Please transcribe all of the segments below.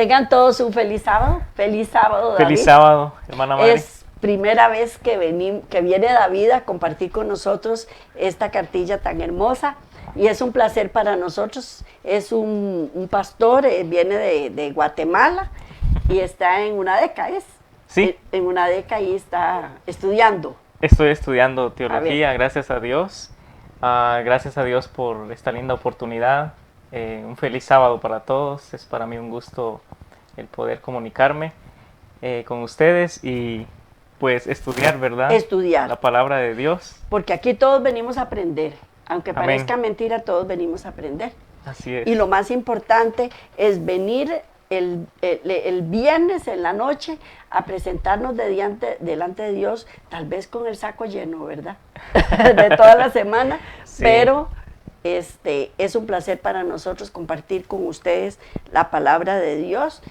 Tengan todos un feliz sábado. Feliz sábado, David. Feliz sábado, hermana Mari. Es primera vez que viene David a compartir con nosotros esta cartilla tan hermosa y es un placer para nosotros. Es un pastor, viene de Guatemala y está en UNADECA, ¿es? Sí. En UNADECA y está estudiando. Estoy estudiando teología, gracias a Dios. Gracias a Dios por esta linda oportunidad. Un feliz sábado para todos. Es para mí un gusto el poder comunicarme con ustedes y pues estudiar, ¿verdad? Estudiar. La palabra de Dios. Porque aquí todos venimos a aprender. Aunque Amén. parezca mentira, todos venimos a aprender. Así es. Y lo más importante es venir el viernes en la noche a presentarnos delante de Dios, tal vez con el saco lleno, ¿verdad? De toda la semana, sí. Pero es un placer para nosotros compartir con ustedes la palabra de Dios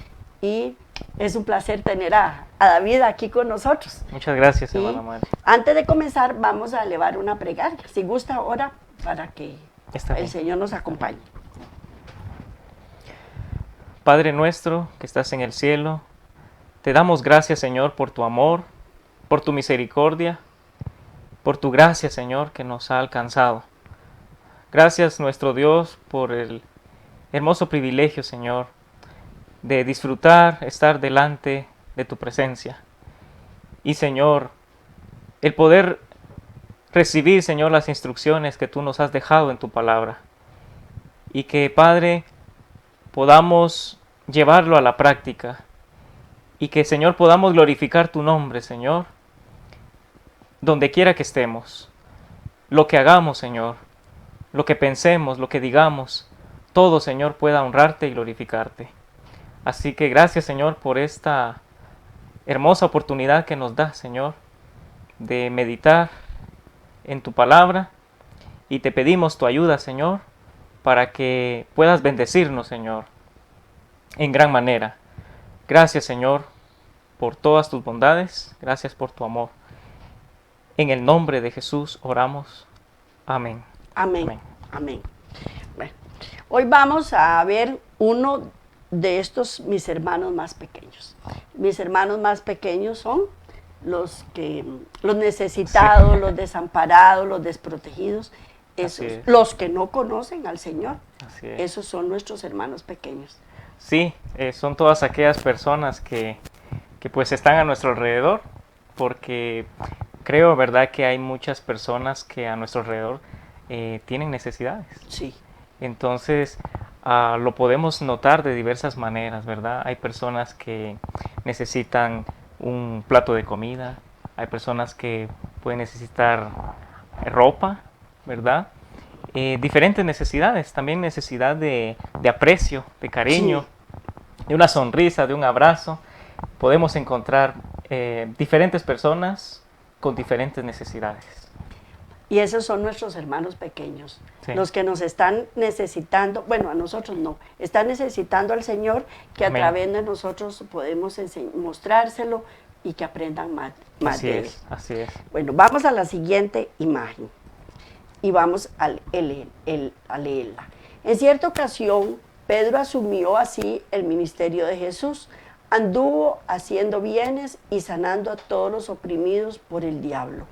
y es un placer tener a David aquí con nosotros. Muchas gracias, hermana Mari. Antes de comenzar, vamos a elevar una plegaria. Si gusta ahora, para que el Señor nos acompañe. Padre nuestro que estás en el cielo, te damos gracias, Señor, por tu amor, por tu misericordia, por tu gracia, Señor, que nos ha alcanzado. Gracias, nuestro Dios, por el hermoso privilegio, Señor, de disfrutar, estar delante de tu presencia. Y, Señor, el poder recibir, Señor, las instrucciones que tú nos has dejado en tu palabra. Y que, Padre, podamos llevarlo a la práctica. Y que, Señor, podamos glorificar tu nombre, Señor, donde quiera que estemos. Lo que hagamos, Señor, lo que pensemos, lo que digamos, todo, Señor, pueda honrarte y glorificarte. Así que gracias, Señor, por esta hermosa oportunidad que nos da, Señor, de meditar en tu palabra. Y te pedimos tu ayuda, Señor, para que puedas bendecirnos, Señor, en gran manera. Gracias, Señor, por todas tus bondades. Gracias por tu amor. En el nombre de Jesús oramos. Amén. Amén. Amén. Amén. Bueno, hoy vamos a ver uno de estos mis hermanos más pequeños. Mis hermanos más pequeños son los necesitados, sí. Los desamparados, los desprotegidos, esos, los que no conocen al Señor. Así es. Esos son nuestros hermanos pequeños. Sí, son todas aquellas personas que pues están a nuestro alrededor, porque creo, ¿verdad?, que hay muchas personas que a nuestro alrededor tienen necesidades. Sí. Entonces, lo podemos notar de diversas maneras, ¿verdad? Hay personas que necesitan un plato de comida, hay personas que pueden necesitar ropa, ¿verdad? Diferentes necesidades, también necesidad de aprecio, de cariño, sí. De una sonrisa, de un abrazo. Podemos encontrar diferentes personas con diferentes necesidades. Y esos son nuestros hermanos pequeños, sí. Los que nos están necesitando, bueno, a nosotros no, están necesitando al Señor, que a través de nosotros podemos mostrárselo y que aprendan más de Él. Así es. Bueno, vamos a la siguiente imagen y vamos a leerla. En cierta ocasión, Pedro asumió así el ministerio de Jesús, anduvo haciendo bienes y sanando a todos los oprimidos por el diablo.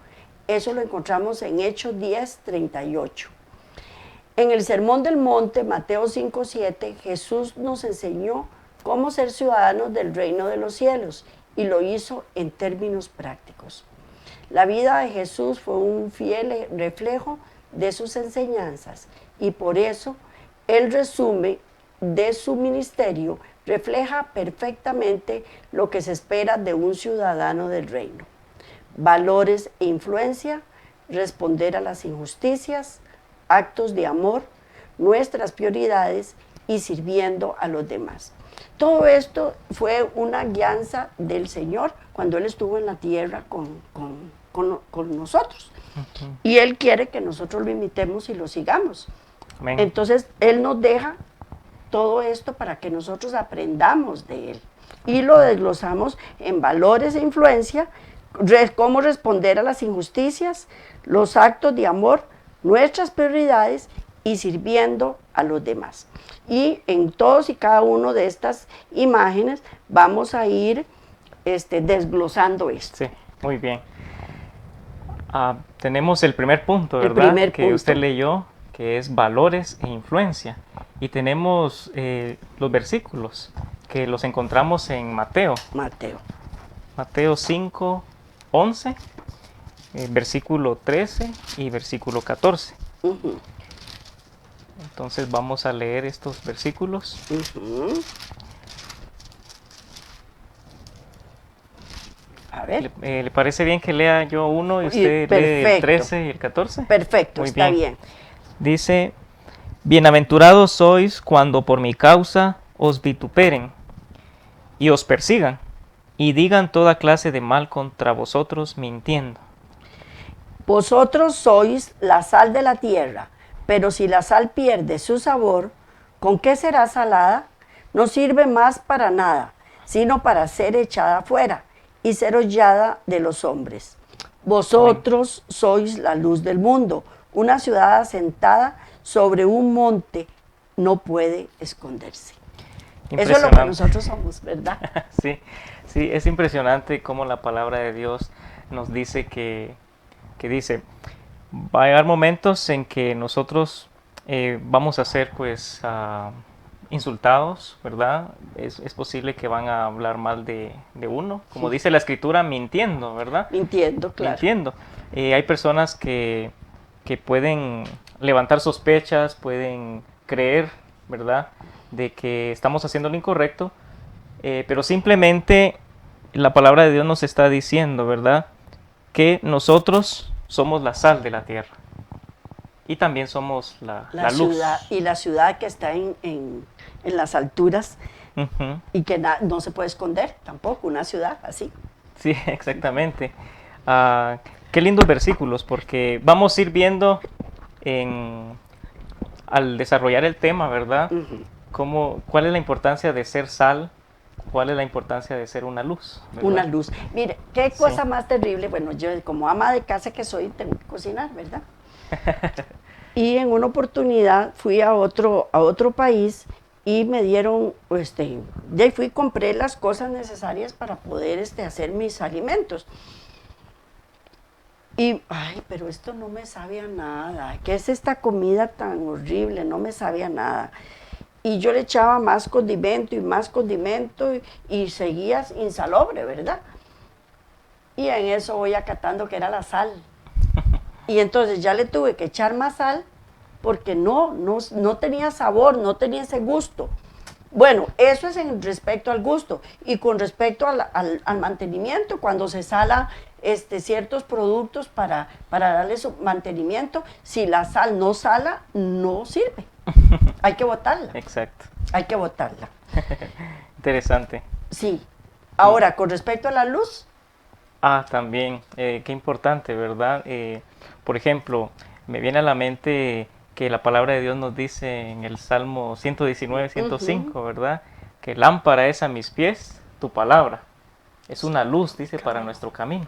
Eso lo encontramos en Hechos 10:38. En el Sermón del Monte, Mateo 5:7, Jesús nos enseñó cómo ser ciudadanos del reino de los cielos y lo hizo en términos prácticos. La vida de Jesús fue un fiel reflejo de sus enseñanzas y por eso el resumen de su ministerio refleja perfectamente lo que se espera de un ciudadano del reino. Valores e influencia, responder a las injusticias, actos de amor, nuestras prioridades y sirviendo a los demás. Todo esto fue una guianza del Señor cuando Él estuvo en la tierra con nosotros. Uh-huh. Y Él quiere que nosotros lo imitemos y lo sigamos. Amén. Entonces, Él nos deja todo esto para que nosotros aprendamos de Él. Y lo desglosamos en valores e influencia, cómo responder a las injusticias, los actos de amor, nuestras prioridades y sirviendo a los demás. Y en todos y cada uno de estas imágenes vamos a ir desglosando esto. Sí, muy bien. Tenemos el primer punto, El ¿verdad? primer que punto. usted leyó, que es valores e influencia. Y tenemos los versículos que los encontramos en Mateo. Mateo 5, 11, versículo 13 y versículo 14. Uh-huh. Entonces vamos a leer estos versículos. Uh-huh. A ver. ¿Le parece bien que lea yo uno y usted lee el 13 y el 14? Perfecto, Muy está bien. bien. Dice, bienaventurados sois cuando por mi causa os vituperen y os persigan y digan toda clase de mal contra vosotros mintiendo. Vosotros sois la sal de la tierra, pero si la sal pierde su sabor, ¿con qué será salada? No sirve más para nada, sino para ser echada fuera y ser hollada de los hombres. Vosotros sois la luz del mundo. Una ciudad asentada sobre un monte no puede esconderse. Eso es lo que nosotros somos, ¿verdad? Sí, sí, es impresionante cómo la palabra de Dios nos dice que dice, va a llegar momentos en que nosotros vamos a ser pues insultados, ¿verdad? Es posible que van a hablar mal de uno, como dice la escritura, mintiendo, ¿verdad? Mintiendo, claro. Mintiendo. Hay personas que pueden levantar sospechas, pueden creer, ¿verdad?, de que estamos haciendo lo incorrecto, pero simplemente la palabra de Dios nos está diciendo, ¿verdad?, que nosotros somos la sal de la tierra y también somos la luz. Ciudad, y la ciudad que está en las alturas Uh-huh. y que no se puede esconder tampoco, una ciudad así. Sí, exactamente. Qué lindos versículos, porque vamos a ir viendo al desarrollar el tema, ¿verdad? Uh-huh. ¿Cuál es la importancia de ser sal? ¿Cuál es la importancia de ser una luz? ¿Verdad? Una luz. Mire, qué cosa Sí. más terrible. Bueno, yo como ama de casa que soy, tengo que cocinar, ¿verdad? Y en una oportunidad fui a otro país y me dieron, de ahí fui y compré las cosas necesarias para poder hacer mis alimentos. Y, ay, pero esto no me sabe a nada. ¿Qué es esta comida tan horrible? No me sabe a nada. Y yo le echaba más condimento y seguía insalubre, ¿verdad? Y en eso voy acatando que era la sal. Y entonces ya le tuve que echar más sal porque no tenía sabor, no tenía ese gusto. Bueno, eso es en respecto al gusto. Y con respecto al mantenimiento, cuando se sala ciertos productos para darle su mantenimiento, si la sal no sala, no sirve. Hay que botarla. Exacto. Hay que botarla. Interesante. Sí. Ahora, con respecto a la luz. También, qué importante, ¿verdad? Por ejemplo, me viene a la mente que la palabra de Dios nos dice en el Salmo 119, 105, ¿verdad? Que lámpara es a mis pies tu palabra. Es una luz, dice, para nuestro camino.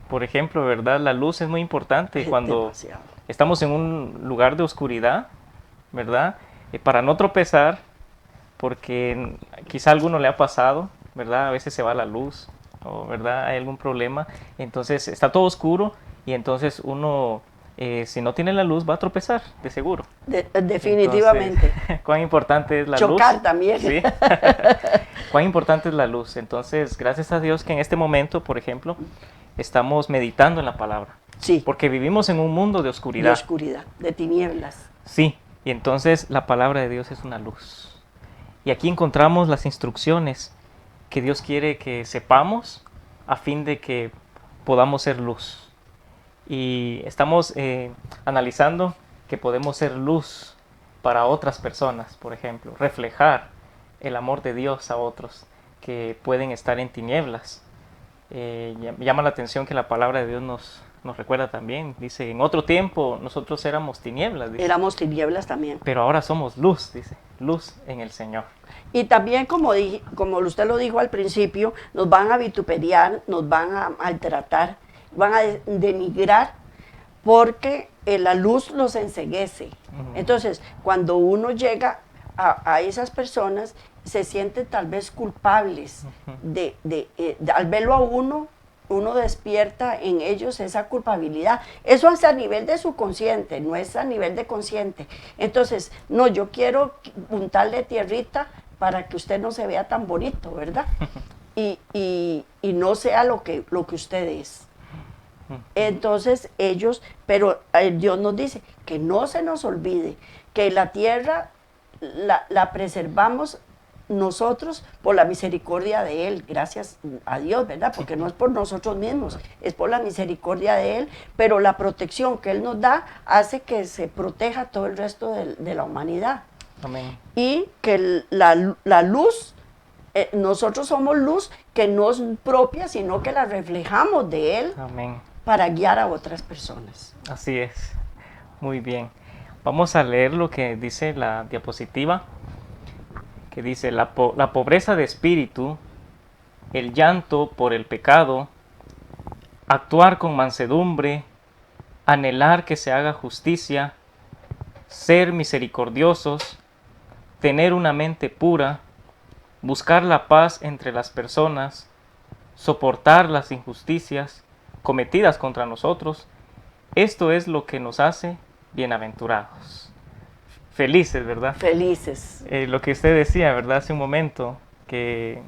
Por ejemplo, ¿verdad? La luz es muy importante cuando Demasiado. estamos en un lugar de oscuridad, ¿verdad? Para no tropezar, porque quizá a alguno le ha pasado, ¿verdad? A veces se va la luz, o ¿verdad? Hay algún problema, entonces está todo oscuro y entonces uno, si no tiene la luz, va a tropezar, de seguro. Definitivamente. Entonces, ¿cuán importante es la luz? Chocar también. ¿Sí? ¿Cuán importante es la luz? Entonces, gracias a Dios que en este momento, por ejemplo, estamos meditando en la palabra. Sí. Porque vivimos en un mundo de oscuridad. De oscuridad, de tinieblas. Sí, y entonces la palabra de Dios es una luz. Y aquí encontramos las instrucciones que Dios quiere que sepamos a fin de que podamos ser luz. Y estamos analizando que podemos ser luz para otras personas, por ejemplo, reflejar el amor de Dios a otros que pueden estar en tinieblas. Llama la atención que la palabra de Dios nos recuerda también. Dice, en otro tiempo nosotros éramos tinieblas. Dice, Éramos tinieblas también. pero ahora somos luz, dice, luz en el Señor. Y también, como usted lo dijo al principio, nos van a vituperiar, nos van a maltratar, van a denigrar porque la luz los enceguece. Entonces, cuando uno llega a esas personas, se sienten tal vez culpables al verlo a uno despierta en ellos esa culpabilidad. Eso es a nivel de su consciente, no es a nivel de consciente. Entonces, no, yo quiero untarle tierrita para que usted no se vea tan bonito, ¿verdad? Y no sea lo que usted es. Entonces ellos, pero Dios nos dice que no se nos olvide que la tierra la preservamos nosotros por la misericordia de Él, gracias a Dios, ¿verdad? Porque no es por nosotros mismos, es por la misericordia de Él, pero la protección que Él nos da hace que se proteja todo el resto de la humanidad. Amén. Y que la luz, nosotros somos luz que no es propia, sino que la reflejamos de Él. Amén. Para guiar a otras personas. Así es. Muy bien. Vamos a leer lo que dice la diapositiva, que dice, la pobreza de espíritu, el llanto por el pecado, actuar con mansedumbre, anhelar que se haga justicia, ser misericordiosos, tener una mente pura, buscar la paz entre las personas, soportar las injusticias cometidas contra nosotros, esto es lo que nos hace bienaventurados. Felices, ¿verdad? Felices. Lo que usted decía, ¿verdad? Hace un momento, que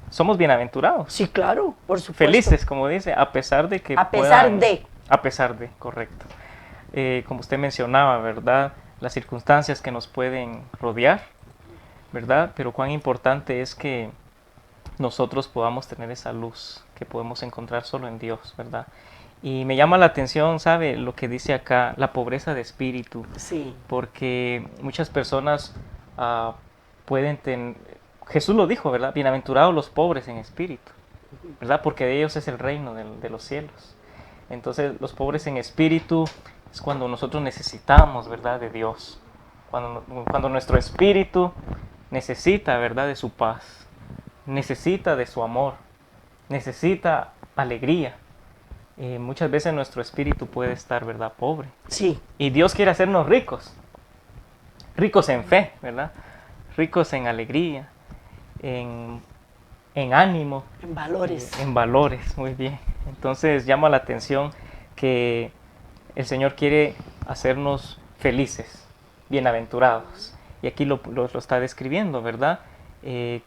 somos bienaventurados. Sí, claro, por supuesto. Felices, como dice, a pesar de que A pesar de. A pesar de, correcto. Como usted mencionaba, ¿verdad? Las circunstancias que nos pueden rodear, ¿verdad? Pero cuán importante es que nosotros podamos tener esa luz que podemos encontrar solo en Dios, ¿verdad? Y me llama la atención, ¿sabe? Lo que dice acá, la pobreza de espíritu. Sí. Porque muchas personas pueden tener, Jesús lo dijo, ¿verdad? Bienaventurados los pobres en espíritu, ¿verdad? Porque de ellos es el reino de los cielos. Entonces, los pobres en espíritu es cuando nosotros necesitamos, ¿verdad? De Dios. Cuando nuestro espíritu necesita, ¿verdad? De su paz. Necesita de su amor, necesita alegría. Muchas veces nuestro espíritu puede estar, ¿verdad? Pobre. Sí. Y Dios quiere hacernos ricos. Ricos en fe, ¿verdad? Ricos en alegría, en ánimo. En valores. En valores, muy bien. Entonces llama la atención que el Señor quiere hacernos felices, bienaventurados. Y aquí lo está describiendo, ¿verdad?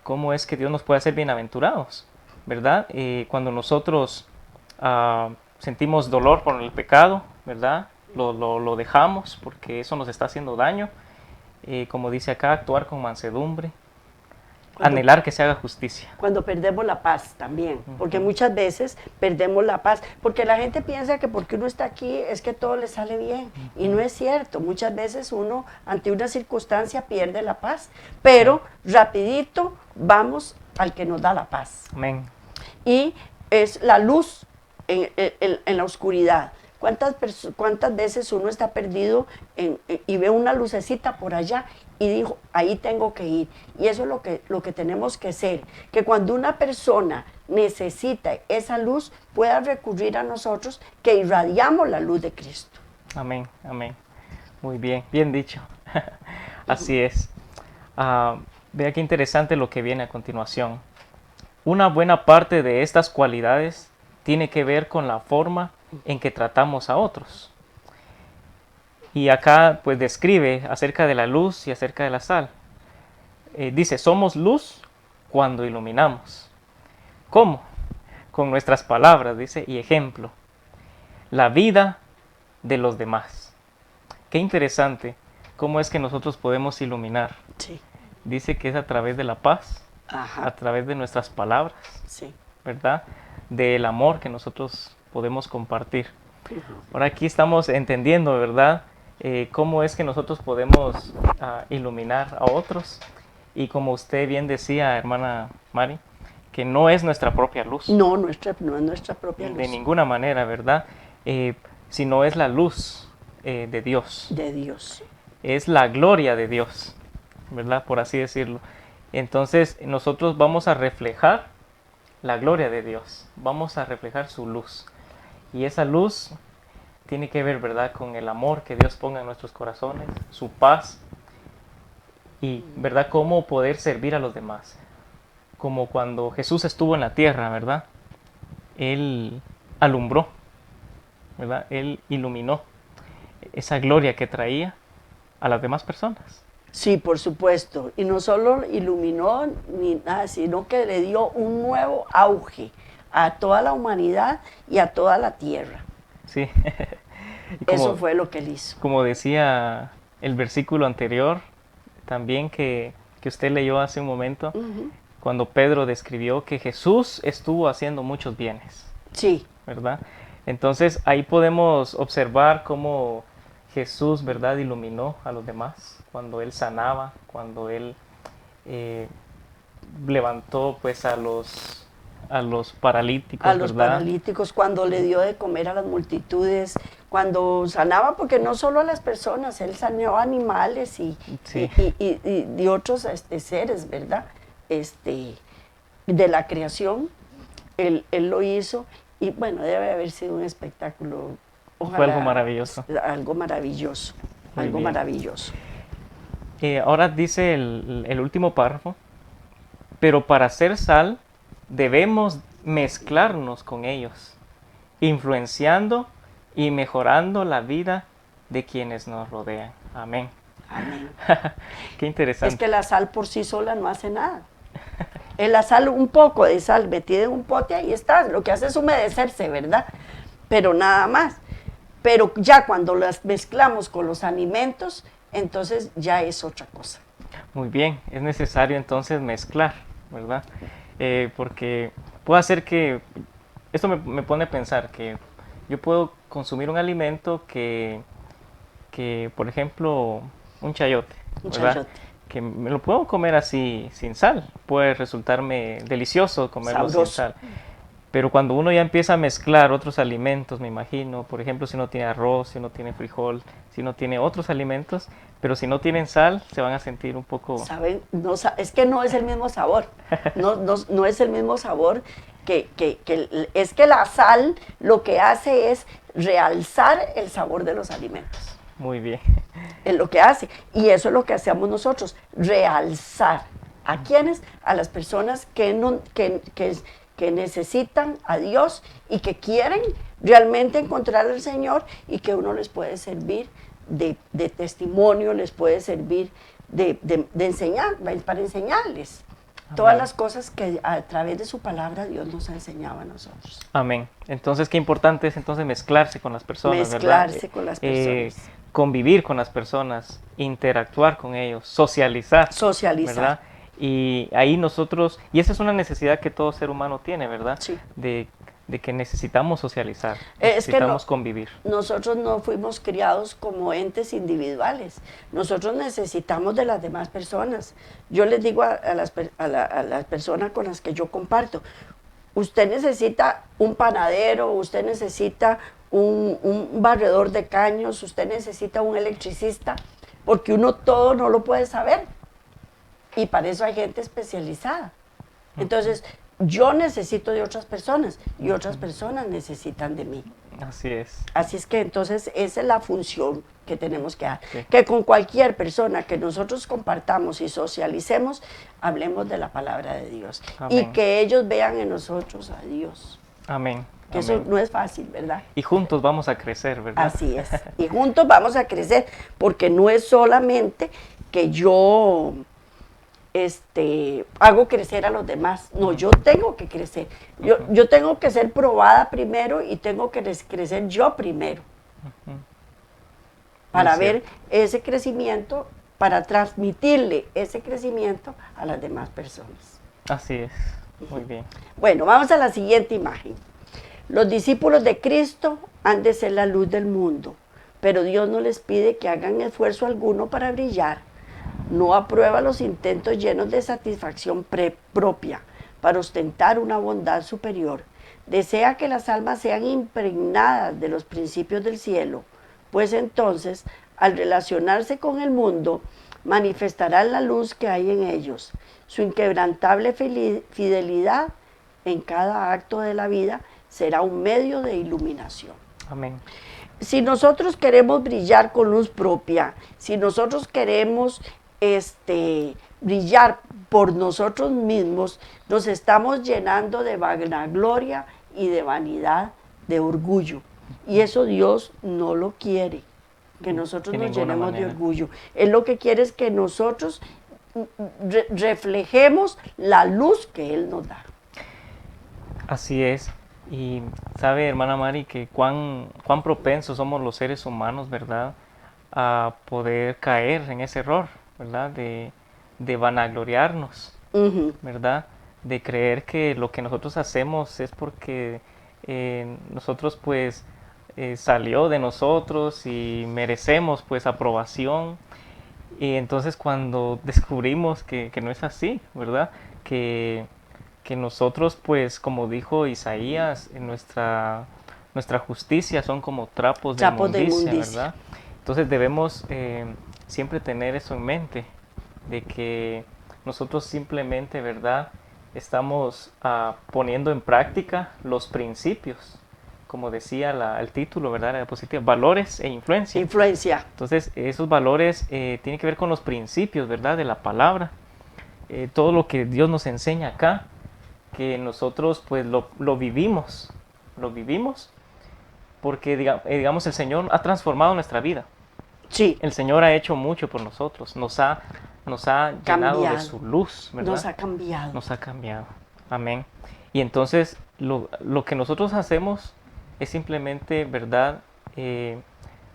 Cómo es que Dios nos puede hacer bienaventurados, ¿verdad? Cuando nosotros sentimos dolor por el pecado, ¿verdad? Lo dejamos porque eso nos está haciendo daño. Como dice acá, actuar con mansedumbre, anhelar que se haga justicia. Cuando perdemos la paz también, porque muchas veces perdemos la paz, porque la gente piensa que porque uno está aquí es que todo le sale bien, y no es cierto. Muchas veces uno ante una circunstancia pierde la paz, pero rapidito vamos al que nos da la paz. Amén. Y es la luz en la oscuridad. ¿Cuántas veces uno está perdido y ve una lucecita por allá y dijo, ahí tengo que ir? Y eso es lo que tenemos que ser, que cuando una persona necesita esa luz, pueda recurrir a nosotros, que irradiamos la luz de Cristo. Amén, amén. Muy bien, bien dicho. Así es. Vea qué interesante lo que viene a continuación. Una buena parte de estas cualidades tiene que ver con la forma en que tratamos a otros. Y acá pues describe acerca de la luz y acerca de la sal. Dice, somos luz cuando iluminamos. ¿Cómo? Con nuestras palabras, dice, y ejemplo. La vida de los demás. Qué interesante cómo es que nosotros podemos iluminar. Sí. Dice que es a través de la paz, Ajá. a través de nuestras palabras, Sí. ¿verdad? Del amor que nosotros podemos compartir. Ahora aquí estamos entendiendo, ¿verdad? Cómo es que nosotros podemos iluminar a otros. Y como usted bien decía, hermana Mari, que no es nuestra propia luz. No, no es nuestra propia luz. De ninguna manera, ¿verdad? Sino es la luz de Dios. De Dios. Es la gloria de Dios, ¿verdad? Por así decirlo. Entonces nosotros vamos a reflejar la gloria de Dios. Vamos a reflejar su luz. Y esa luz tiene que ver, ¿verdad?, con el amor que Dios ponga en nuestros corazones, su paz y, ¿verdad?, cómo poder servir a los demás. Como cuando Jesús estuvo en la tierra, ¿verdad? Él alumbró, ¿verdad? Él iluminó esa gloria que traía a las demás personas. Sí, por supuesto. Y no solo iluminó ni nada, sino que le dio un nuevo auge a toda la humanidad y a toda la tierra. Sí. Y Eso fue lo que él hizo. como decía el versículo anterior, también que usted leyó hace un momento, cuando Pedro describió que Jesús estuvo haciendo muchos bienes, Sí, ¿verdad? Entonces ahí podemos observar cómo Jesús, ¿verdad?, iluminó a los demás, cuando Él sanaba, cuando Él levantó pues a los paralíticos, a los ¿verdad? paralíticos, cuando le dio de comer a las multitudes, cuando sanaba, porque no solo a las personas, él sanó animales Sí. y otros seres, ¿verdad? De la creación, él lo hizo, y bueno, debe haber sido un espectáculo. Ojalá, Fue algo maravilloso. Algo maravilloso, Muy algo bien. maravilloso. Ahora dice el último párrafo, pero para ser sal debemos mezclarnos con ellos, influenciando y mejorando la vida de quienes nos rodean. Amén. Amén. Qué interesante. Es que la sal por sí sola no hace nada. La sal, un poco de sal metida en un pote, ahí está, lo que hace es humedecerse, ¿verdad? Pero nada más. Pero ya cuando las mezclamos con los alimentos, entonces ya es otra cosa. Muy bien, es necesario entonces mezclar, ¿verdad? Porque puede hacer que, esto me pone a pensar que yo puedo consumir un alimento que por ejemplo, un chayote, Un ¿verdad? chayote. Que me lo puedo comer así sin sal, puede resultarme delicioso comerlo sin Sabroso. sal. Pero cuando uno ya empieza a mezclar otros alimentos, me imagino, por ejemplo, si no tiene arroz, si no tiene frijol, si no tiene otros alimentos, pero si no tienen sal, se van a sentir un poco... ¿Saben? No, es que no es el mismo sabor. No es el mismo sabor es que la sal lo que hace es realzar el sabor de los alimentos. Muy bien. Es lo que hace. Y eso es lo que hacemos nosotros, realzar. ¿A quiénes? A las personas que necesitan a Dios y que quieren realmente encontrar al Señor y que uno les puede servir de testimonio, les puede servir de enseñar, para enseñarles. Amén. Todas las cosas que a través de su palabra Dios nos ha enseñado a nosotros. Amén. Entonces, qué importante es entonces mezclarse con las personas, Mezclarse ¿verdad? con las personas. Convivir con las personas, interactuar con ellos, socializar. Socializar. ¿Verdad? Y ahí nosotros, y esa es una necesidad que todo ser humano tiene, ¿verdad? Sí. De que necesitamos socializar, Es que necesitamos convivir. Nosotros no fuimos criados como entes individuales. Nosotros necesitamos de las demás personas. Yo les digo a las personas con las que yo comparto, usted necesita un panadero, usted necesita un barredor de caños, usted necesita un electricista, porque uno todo no lo puede saber. Y para eso hay gente especializada. Entonces, yo necesito de otras personas y otras personas necesitan de mí. Así es. Así es que entonces esa es la función que tenemos que dar. Sí. Que con cualquier persona que nosotros compartamos y socialicemos, hablemos de la palabra de Dios. Amén. Y que ellos vean en nosotros a Dios. Amén. Que Amén. eso no es fácil, ¿verdad? Y juntos vamos a crecer, ¿verdad? Así es. Y juntos vamos a crecer, porque no es solamente que yo hago crecer a los demás. No, yo tengo que crecer. Yo tengo que ser probada primero y tengo que crecer yo primero. Para ver ese crecimiento, para transmitirle ese crecimiento a las demás personas. Así es. Muy bien. Bueno, vamos a la siguiente imagen. Los discípulos de Cristo han de ser la luz del mundo, pero Dios no les pide que hagan esfuerzo alguno para brillar. No aprueba los intentos llenos de satisfacción propia para ostentar una bondad superior. Desea que las almas sean impregnadas de los principios del cielo, pues entonces, al relacionarse con el mundo, manifestarán la luz que hay en ellos. Su inquebrantable fidelidad en cada acto de la vida será un medio de iluminación. Amén. si nosotros queremos brillar con luz propia, si nosotros queremos brillar por nosotros mismos, nos estamos llenando de vanagloria y de vanidad, de orgullo. Y eso Dios no lo quiere, que nosotros De nos ninguna llenemos de manera. orgullo. Él lo que quiere es que nosotros reflejemos la luz que Él nos da. Así es. Y sabe, hermana Mari, que cuán propensos somos los seres humanos, ¿verdad? A poder caer en ese error, ¿verdad? De vanagloriarnos, Ujú. ¿verdad? De creer que lo que nosotros hacemos es porque nosotros pues salió de nosotros y merecemos pues aprobación. Y entonces cuando descubrimos que no es así, ¿verdad? Que nosotros, pues, como dijo Isaías, en nuestra justicia son como trapos de Trapos de inmundicia, inmundicia. ¿verdad? Entonces debemos siempre tener eso en mente, de que nosotros simplemente, ¿verdad? Estamos poniendo en práctica los principios, como decía el título, ¿verdad? La diapositiva, valores e influencia. Influencia. Entonces, esos valores tienen que ver con los principios, ¿verdad? De la palabra. Todo lo que Dios nos enseña acá, que nosotros pues lo vivimos porque digamos el Señor ha transformado nuestra vida. Sí, El Señor ha hecho mucho por nosotros, nos ha llenado de cambiado. su luz, ¿verdad? Nos ha cambiado. Nos ha cambiado. Amén. Y entonces lo que nosotros hacemos es simplemente, ¿verdad?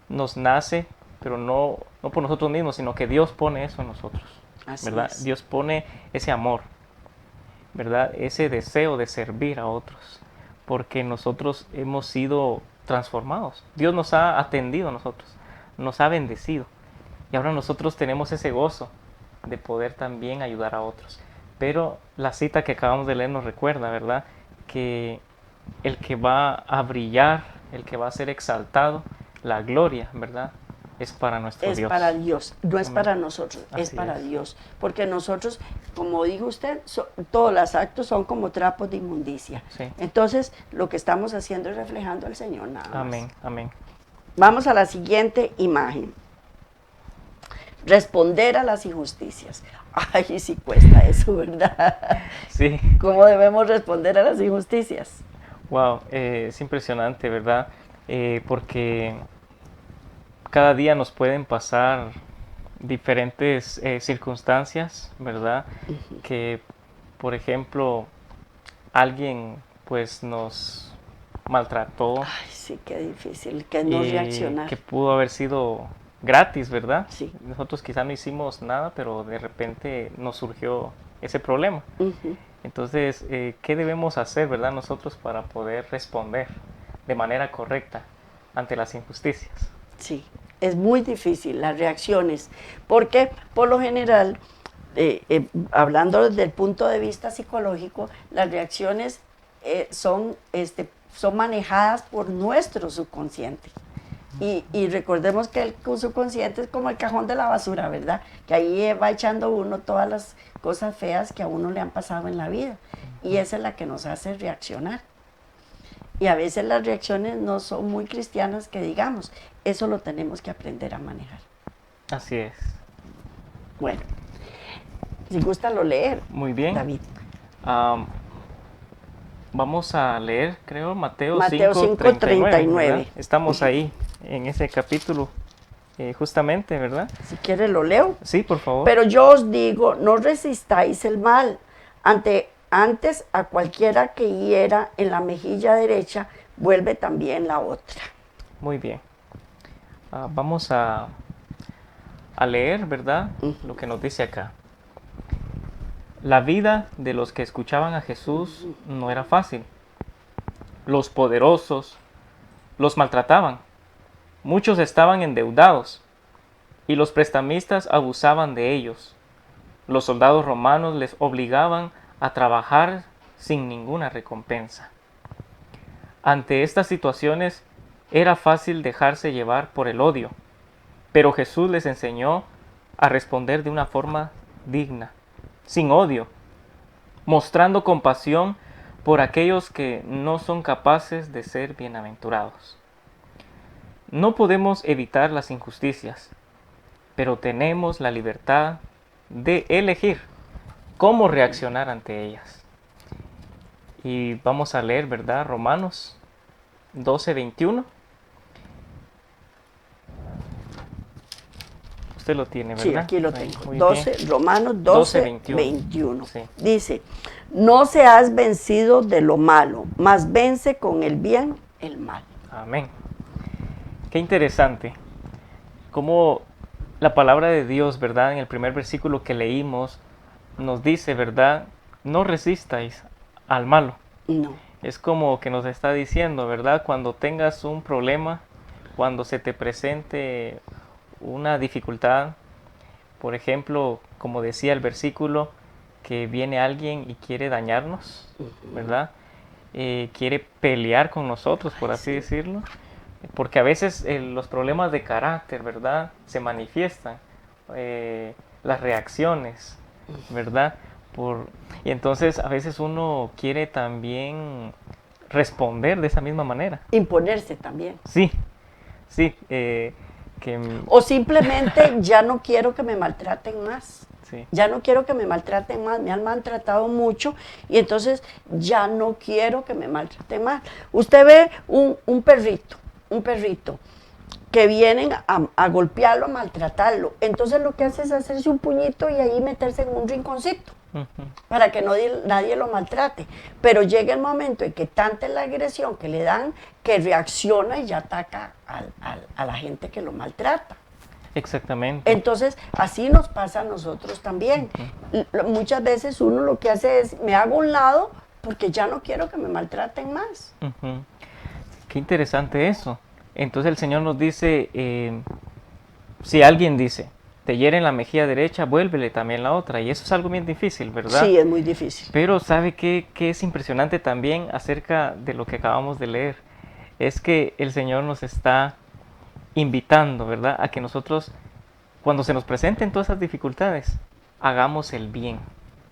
Nos nace, pero no por nosotros mismos, sino que Dios pone eso en nosotros, Así ¿verdad? es. Dios pone ese amor, ¿verdad? Ese deseo de servir a otros, porque nosotros hemos sido transformados. Dios nos ha atendido a nosotros, nos ha bendecido. Y ahora nosotros tenemos ese gozo de poder también ayudar a otros. Pero la cita que acabamos de leer nos recuerda, ¿verdad? Que el que va a brillar, el que va a ser exaltado, la gloria, ¿verdad? Es para nuestro Es Dios. para Dios, no es Amén. para nosotros, es Así para es. Dios. Porque nosotros, como dijo usted, todos los actos son como trapos de inmundicia. Sí. Entonces, lo que estamos haciendo es reflejando al Señor nada más. Amén, amén. Vamos a la siguiente imagen. Responder a las injusticias. Ay, sí cuesta eso, ¿verdad? Sí. ¿Cómo debemos responder a las injusticias? Wow, es impresionante, ¿verdad? Porque cada día nos pueden pasar diferentes circunstancias, ¿verdad? Que, por ejemplo, alguien pues nos maltrató Ay, sí, qué difícil, que no y reaccionar. que pudo haber sido gratis, ¿verdad? Sí. Nosotros quizá no hicimos nada, pero de repente nos surgió ese problema. Ujú. Entonces, ¿qué debemos hacer, verdad, nosotros para poder responder de manera correcta ante las injusticias? Sí, es muy difícil las reacciones, porque por lo general, hablando desde el punto de vista psicológico, las reacciones son manejadas por nuestro subconsciente. Y recordemos que el subconsciente es como el cajón de la basura, ¿verdad? Que ahí va echando uno todas las cosas feas que a uno le han pasado en la vida. Y esa es la que nos hace reaccionar. Y a veces las reacciones no son muy cristianas que digamos. Eso lo tenemos que aprender a manejar. Así es. Bueno, si gusta lo leer, Muy bien. David. Vamos a leer, creo, Mateo Mateo 5:39. 5:39. ¿Verdad? Estamos ahí, en ese capítulo, justamente, ¿verdad? Si quiere lo leo. Sí, por favor. Pero yo os digo, no resistáis el mal. Antes a cualquiera que hiera en la mejilla derecha, vuelve también la otra. Muy bien. Vamos a leer, ¿verdad? Lo que nos dice acá. La vida de los que escuchaban a Jesús no era fácil. Los poderosos los maltrataban. Muchos estaban endeudados y los prestamistas abusaban de ellos. Los soldados romanos les obligaban a trabajar sin ninguna recompensa. Ante estas situaciones era fácil dejarse llevar por el odio, pero Jesús les enseñó a responder de una forma digna, sin odio, mostrando compasión por aquellos que no son capaces de ser bienaventurados. No podemos evitar las injusticias, pero tenemos la libertad de elegir cómo reaccionar ante ellas. Y vamos a leer, ¿verdad? Romanos 12:21. Usted lo tiene, ¿verdad? Sí, aquí lo Ahí, tengo. muy 12, bien. Romanos 12, 21. Sí. Dice, no seas vencido de lo malo, mas vence con el bien el mal. Amén. Qué interesante. Cómo la palabra de Dios, ¿verdad? En el primer versículo que leímos, nos dice, ¿verdad? No resistáis al malo. No. Es como que nos está diciendo, ¿verdad? Cuando tengas un problema, cuando se te presente una dificultad, por ejemplo, como decía el versículo, que viene alguien y quiere dañarnos, ¿verdad? Quiere pelear con nosotros, por así decirlo, porque a veces los problemas de carácter, ¿verdad? Se manifiestan, las reacciones, ¿verdad? Y entonces a veces uno quiere también responder de esa misma manera. Imponerse también. Sí, sí, O simplemente ya no quiero que me maltraten más. sí. Ya no quiero que me maltraten más, me han maltratado mucho y entonces ya no quiero que me maltraten más. Usted ve un perrito que vienen a golpearlo, a maltratarlo. Entonces lo que hace es hacerse un puñito y ahí meterse en un rinconcito para que nadie lo maltrate. Pero llega el momento en que tanta es la agresión que le dan que reacciona y ya ataca a la gente que lo maltrata. Exactamente. Entonces, así nos pasa a nosotros también. Muchas veces uno lo que hace es, me hago a un lado porque ya no quiero que me maltraten más. Qué interesante eso. Entonces el Señor nos dice, si alguien dice, te hiere en la mejilla derecha, vuélvele también la otra. Y eso es algo bien difícil, ¿verdad? Sí, es muy difícil. Pero ¿sabe qué es impresionante también acerca de lo que acabamos de leer? Es que el Señor nos está invitando, ¿verdad? A que nosotros, cuando se nos presenten todas esas dificultades, hagamos el bien.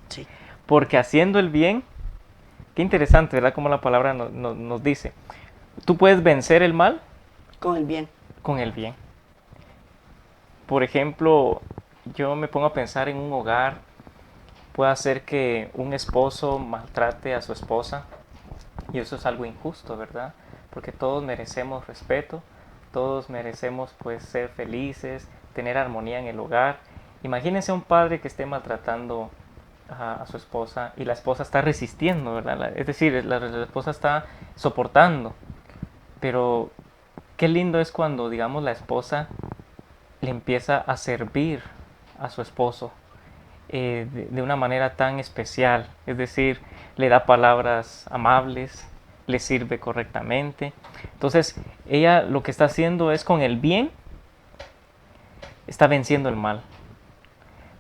Sí. Porque haciendo el bien, qué interesante, ¿verdad? Como la palabra nos dice, tú puedes vencer el mal Con el bien. con el bien. Por ejemplo, yo me pongo a pensar en un hogar, puede ser que un esposo maltrate a su esposa, y eso es algo injusto, ¿verdad? Porque todos merecemos respeto, todos merecemos pues ser felices, tener armonía en el hogar. Imagínense un padre que esté maltratando a su esposa y la esposa está resistiendo, ¿verdad? Es decir, la esposa está soportando. Pero qué lindo es cuando, digamos, la esposa le empieza a servir a su esposo de una manera tan especial. Es decir, le da palabras amables, le sirve correctamente. Entonces, ella lo que está haciendo es con el bien, está venciendo el mal.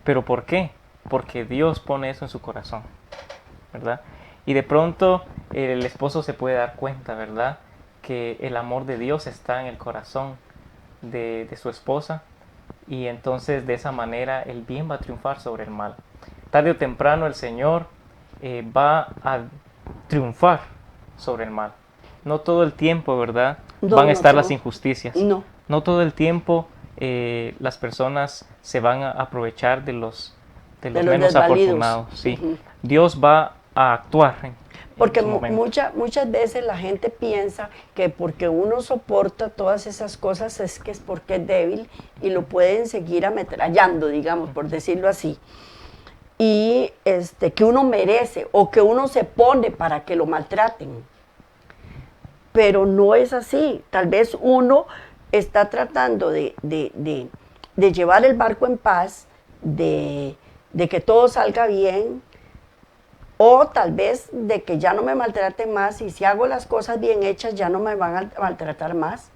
¿Pero por qué? Porque Dios pone eso en su corazón, ¿verdad? Y de pronto el esposo se puede dar cuenta, ¿verdad? Que el amor de Dios está en el corazón de su esposa, y entonces de esa manera el bien va a triunfar sobre el mal. Tarde o temprano el Señor va a triunfar sobre el mal. No todo el tiempo, ¿verdad? Van a estar las injusticias. No todo el tiempo las personas se van a aprovechar de los menos afortunados. Sí. Dios va a actuar porque muchas veces la gente piensa que porque uno soporta todas esas cosas es porque es débil y lo pueden seguir ametrallando, digamos, por decirlo así. Y que uno merece o que uno se pone para que lo maltraten. Pero no es así. Tal vez uno está tratando de llevar el barco en paz, de que todo salga bien, o tal vez de que ya no me maltrate más y si hago las cosas bien hechas ya no me van a maltratar más.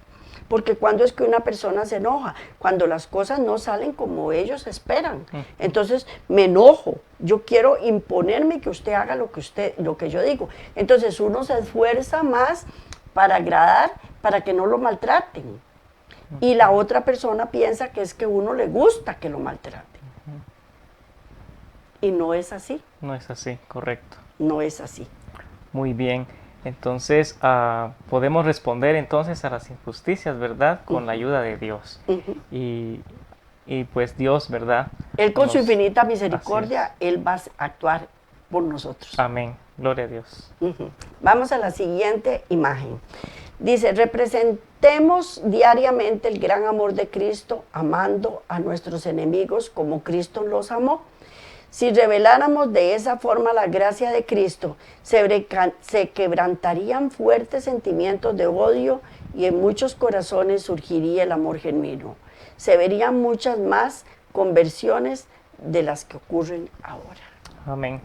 Porque cuando es que una persona se enoja, cuando las cosas no salen como ellos esperan. Entonces me enojo, yo quiero imponerme que usted haga lo que yo digo. Entonces uno se esfuerza más para agradar, para que no lo maltraten. Y la otra persona piensa que es que a uno le gusta que lo maltraten. Y no es así. No es así, correcto. No es así. Muy bien. Entonces podemos responder entonces a las injusticias, ¿verdad? Con la ayuda de Dios. Y pues Dios, ¿verdad? Él con su Nos- infinita misericordia, Él va a actuar por nosotros. Amén. Gloria a Dios. Vamos a la siguiente imagen. Dice, representemos diariamente el gran amor de Cristo, amando a nuestros enemigos como Cristo los amó. Si reveláramos de esa forma la gracia de Cristo, se quebrantarían fuertes sentimientos de odio y en muchos corazones surgiría el amor genuino. Se verían muchas más conversiones de las que ocurren ahora. Amén.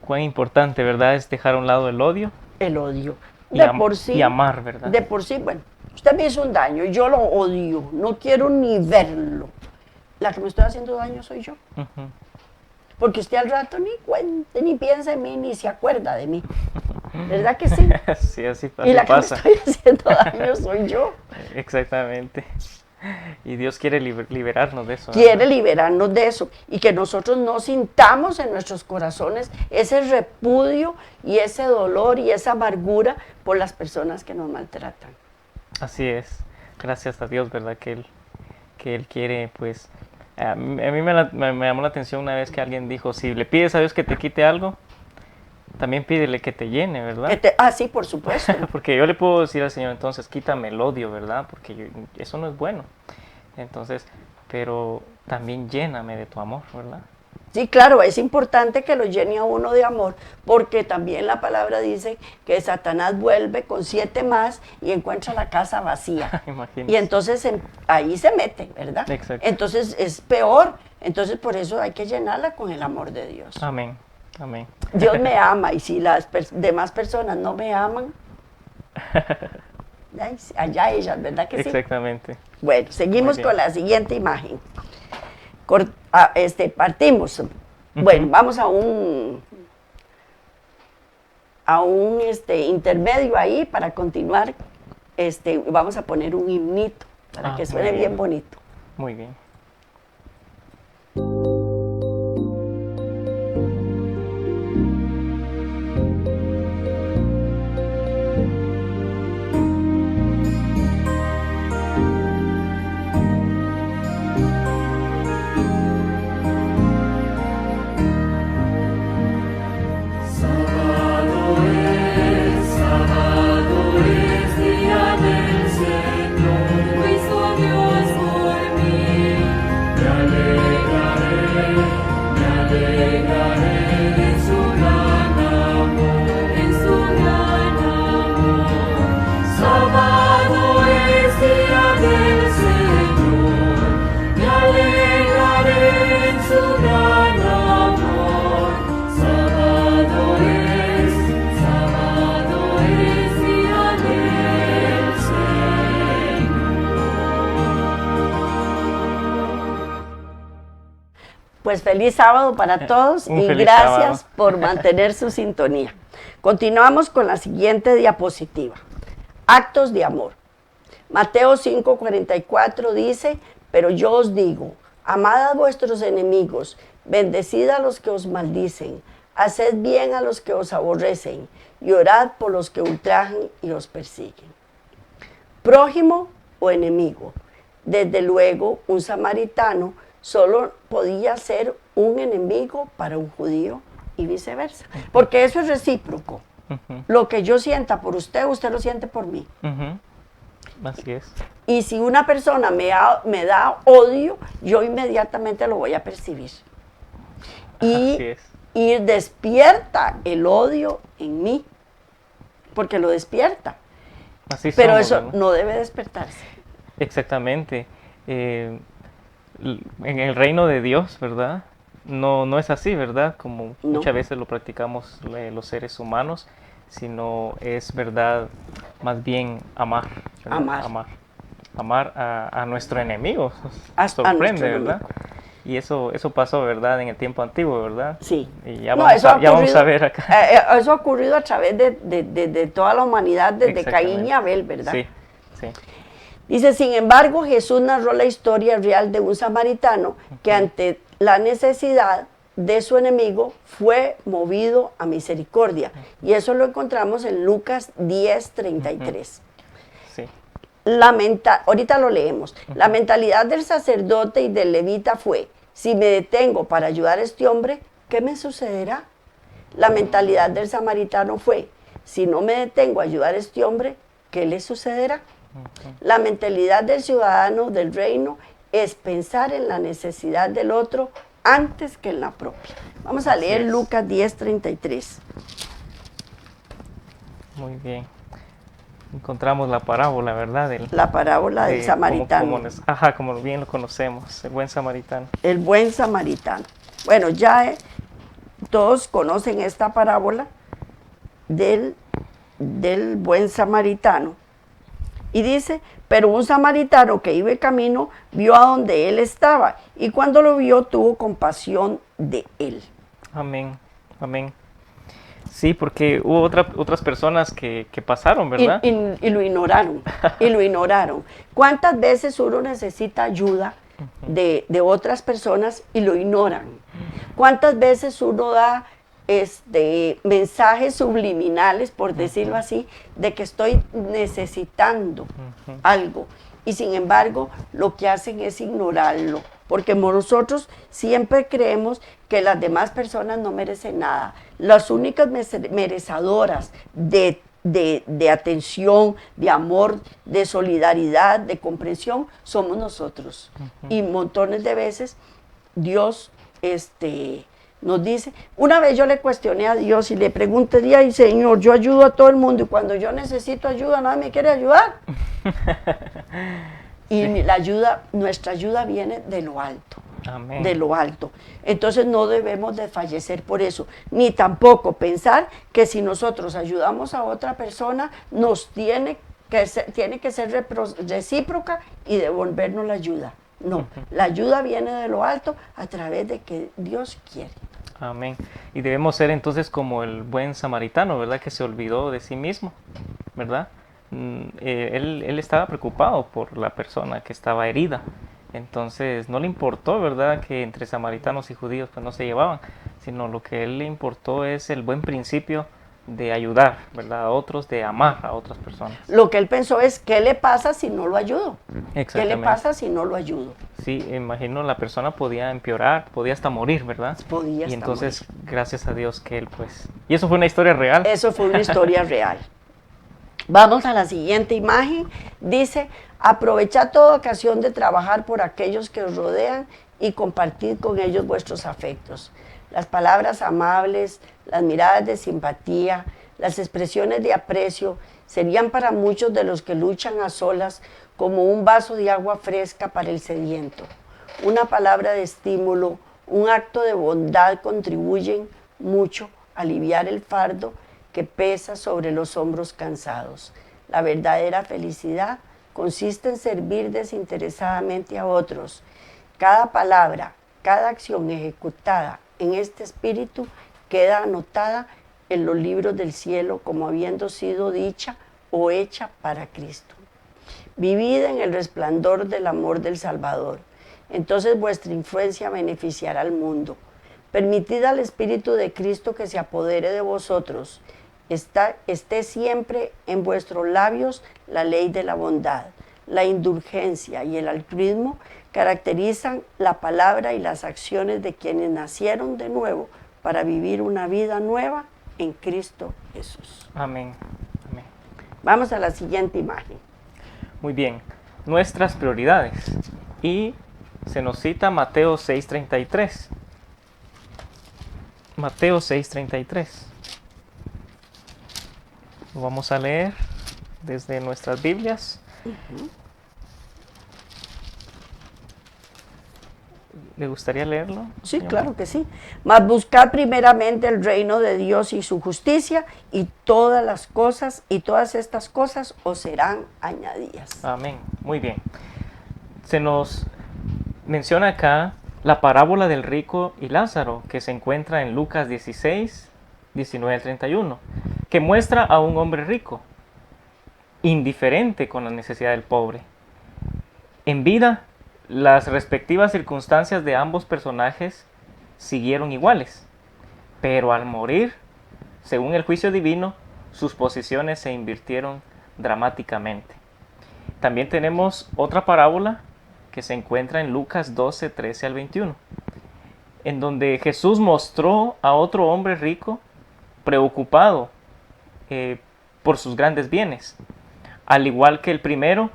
Cuán importante, ¿verdad? Es dejar a un lado el odio El odio. y, De por sí, y amar, ¿verdad? de por sí, bueno, usted me hizo un daño, yo lo odio, no quiero ni verlo. La que me estoy haciendo daño soy yo. Ujú. Porque usted al rato ni cuente, ni piensa en mí, ni se acuerda de mí. ¿Verdad que sí? Sí, así, Y la que me pasa. estoy haciendo daño soy yo. Exactamente. Y Dios quiere liberarnos de eso. Quiere ¿verdad? liberarnos de eso y que nosotros no sintamos en nuestros corazones ese repudio y ese dolor y esa amargura por las personas que nos maltratan. Así es. Gracias a Dios, ¿verdad? Que Él quiere, pues... A mí me llamó la atención una vez que alguien dijo, si le pides a Dios que te quite algo, también pídele que te llene, ¿verdad? Sí, por supuesto. Porque yo le puedo decir al Señor, entonces quítame el odio, ¿verdad? Porque eso no es bueno. Entonces, pero también lléname de tu amor, ¿verdad? Sí, claro, es importante que lo llene a uno de amor, porque también la palabra dice que Satanás vuelve con 7 más y encuentra la casa vacía. Imagínese. Y entonces ahí se mete, ¿verdad? Exacto. Entonces es peor. Entonces por eso hay que llenarla con el amor de Dios. Amén. Amén. Dios me ama y si las demás personas no me aman, allá ellas, ¿verdad que sí? Exactamente. Bueno, seguimos Muy bien. con la siguiente imagen. Partimos. Bueno, vamos a un intermedio ahí para continuar. Vamos a poner un himnito para que suene muy bien bonito. Muy bien. Sábado es día del Señor, lo hizo Dios por mí. Me alegraré en su gran amor, en su gran amor. Sábado es día del Señor, me alegraré en su gran amor. Sábado es día del Señor. Pues feliz sábado para todos Un y feliz gracias sábado. por mantener su sintonía. Continuamos con la siguiente diapositiva. Actos de amor. Mateo 5:44 dice, pero yo os digo, amad a vuestros enemigos, bendecid a los que os maldicen, haced bien a los que os aborrecen y orad por los que ultrajan y os persiguen. Prójimo o enemigo. Desde luego, un samaritano solo podía ser un enemigo para un judío y viceversa. Porque eso es recíproco. Ujú. Lo que yo sienta por usted, usted lo siente por mí. Ujú. Así es. Y si una persona me da odio, yo inmediatamente lo voy a percibir. Así es. Y despierta el odio en mí, porque lo despierta. Así Pero somos, eso ¿verdad? no debe despertarse. Exactamente. En el reino de Dios, ¿verdad? No es así, ¿verdad? Como No. muchas veces lo practicamos los seres humanos, sino es verdad, más bien amar. ¿verdad? Amar a nuestro enemigo. A Sorprende, nuestro ¿verdad? enemigo. Y eso pasó, ¿verdad? En el tiempo antiguo, ¿verdad? Sí. Y ya No, vamos, eso ha ya vamos ocurrido- a ver acá. Eso ha ocurrido a través de toda la humanidad, desde Caín y Exactamente. Abel, ¿verdad? Sí, sí. Dice, sin embargo, Jesús narró la historia real de un samaritano que ante la necesidad de su enemigo, fue movido a misericordia. Y eso lo encontramos en Lucas 10:33. Sí. Ahorita lo leemos. La mentalidad del sacerdote y del levita fue: si me detengo para ayudar a este hombre, ¿qué me sucederá? La mentalidad del samaritano fue: si no me detengo a ayudar a este hombre, ¿qué le sucederá? La mentalidad del ciudadano del reino es pensar en la necesidad del otro antes que en la propia. Vamos a Así leer es. Lucas 10:33. Muy bien. Encontramos la parábola, ¿verdad? La parábola del de samaritano. como bien lo conocemos, el buen samaritano. El buen samaritano. Bueno, ya todos conocen esta parábola del buen samaritano. Y dice: pero un samaritano que iba camino vio a donde él estaba, y cuando lo vio tuvo compasión de él. Amén, amén. Sí, porque hubo otras personas que pasaron, ¿verdad? Y lo ignoraron, y lo ignoraron. ¿Cuántas veces uno necesita ayuda de otras personas y lo ignoran? ¿Cuántas veces uno da mensajes subliminales, por decirlo así, de que estoy necesitando algo, y sin embargo lo que hacen es ignorarlo? Porque nosotros siempre creemos que las demás personas no merecen nada. Las únicas merecedoras de atención, de amor, de solidaridad, de comprensión, somos nosotros. Y montones de veces Dios nos dice. Una vez yo le cuestioné a Dios y le pregunté: ay, Señor, yo ayudo a todo el mundo, y cuando yo necesito ayuda nadie me quiere ayudar. Y nuestra ayuda viene de lo alto. Amén. De lo alto. Entonces no debemos de fallecer por eso, ni tampoco pensar que si nosotros ayudamos a otra persona nos tiene que ser recíproca y devolvernos la ayuda. No, la ayuda viene de lo alto a través de que Dios quiere. Amén. Y debemos ser entonces como el buen samaritano, ¿verdad? Que se olvidó de sí mismo, ¿verdad? Él estaba preocupado por la persona que estaba herida. Entonces no le importó, ¿verdad?, que entre samaritanos y judíos pues no se llevaban, sino lo que a él le importó es el buen principio de ayudar, ¿verdad?, a otros, de amar a otras personas. Lo que él pensó es: ¿qué le pasa si no lo ayudo? ¿Qué le Exactamente. pasa si no lo ayudo? Sí, imagino la persona podía empeorar, podía hasta morir, ¿verdad? Podía y hasta entonces, gracias a Dios que él pues... Y eso fue una historia real. Eso fue una historia real. Vamos a la siguiente imagen. Dice: aprovechad toda ocasión de trabajar por aquellos que os rodean y compartid con ellos vuestros afectos. Las palabras amables, las miradas de simpatía, las expresiones de aprecio serían para muchos de los que luchan a solas como un vaso de agua fresca para el sediento. Una palabra de estímulo, un acto de bondad contribuyen mucho a aliviar el fardo que pesa sobre los hombros cansados. La verdadera felicidad consiste en servir desinteresadamente a otros. Cada palabra, cada acción ejecutada en este espíritu queda anotada en los libros del cielo como habiendo sido dicha o hecha para Cristo. Vivid en el resplandor del amor del Salvador. Entonces vuestra influencia beneficiará al mundo. Permitid al Espíritu de Cristo que se apodere de vosotros. Esté siempre en vuestros labios la ley de la bondad. La indulgencia y el altruismo caracterizan la palabra y las acciones de quienes nacieron de nuevo para vivir una vida nueva en Cristo Jesús. Amén. Amén. Vamos a la siguiente imagen. Muy bien, nuestras prioridades. Y se nos cita Mateo 6:33. Mateo 6:33. Lo vamos a leer desde nuestras Biblias. ¿Le gustaría leerlo? Sí, señor? claro que sí. Mas buscad primeramente el reino de Dios y su justicia, y todas estas cosas os serán añadidas. Amén. Muy bien. Se nos menciona acá la parábola del rico y Lázaro, que se encuentra en Lucas 16, 19 al 31, que muestra a un hombre rico, indiferente con la necesidad del pobre. En vida, las respectivas circunstancias de ambos personajes siguieron iguales, pero al morir, según el juicio divino, sus posiciones se invirtieron dramáticamente. También tenemos otra parábola que se encuentra en Lucas 12, 13 al 21, en donde Jesús mostró a otro hombre rico preocupado por sus grandes bienes. Al igual que el primero,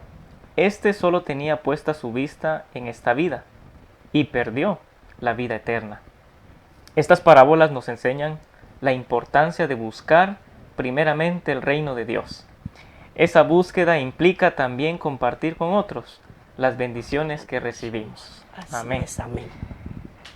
este solo tenía puesta su vista en esta vida y perdió la vida eterna. Estas parábolas nos enseñan la importancia de buscar primeramente el reino de Dios. Esa búsqueda implica también compartir con otros las bendiciones que recibimos. Así Amén. es, amén.